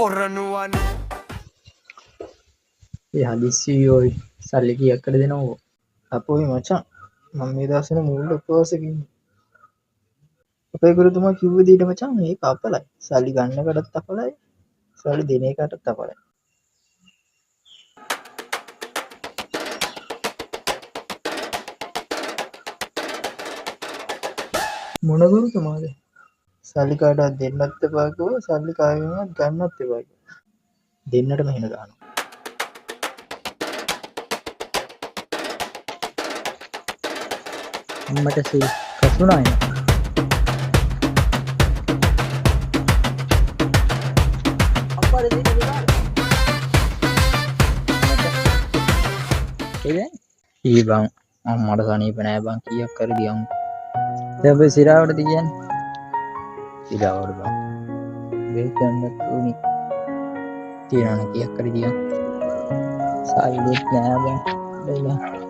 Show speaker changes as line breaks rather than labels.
පොරණුවන්
ඒ හදිස්සි ඔය සල්ලි කීයක්ද දෙනවෝ අපෝයි මචං මම මේ දවස්වල මූල උපවාසෙක ඉන්නේ අපේ ගුරුතුමා කිව්ව දෙයට මචං මේක අපලයි සල්ලි ගන්නකටත් අපලයි සල්ලි දෙන එකටත් අපලයි මොන ගුරුතුමාද සල්ලි කාටවත් දෙන්නත් එපා කිව්වා සල්ලි කාගෙන්වත් ගන්නත් එපා කිව්වා දෙන්නටම හින දානවා
අම්මට සිල් කසුනා එන අම්මට සිල් කසුනා
ඊ බං අම්මට සනීප නෑ බං කීයක් කර ගියමු දැන් ඔබ සිරාවටද කියන්නේ සිරාවට බං බෙහෙත් ගන්නත් උනි තියනවා කීයක් කර ගියමු සල්ලිත් නෑ බං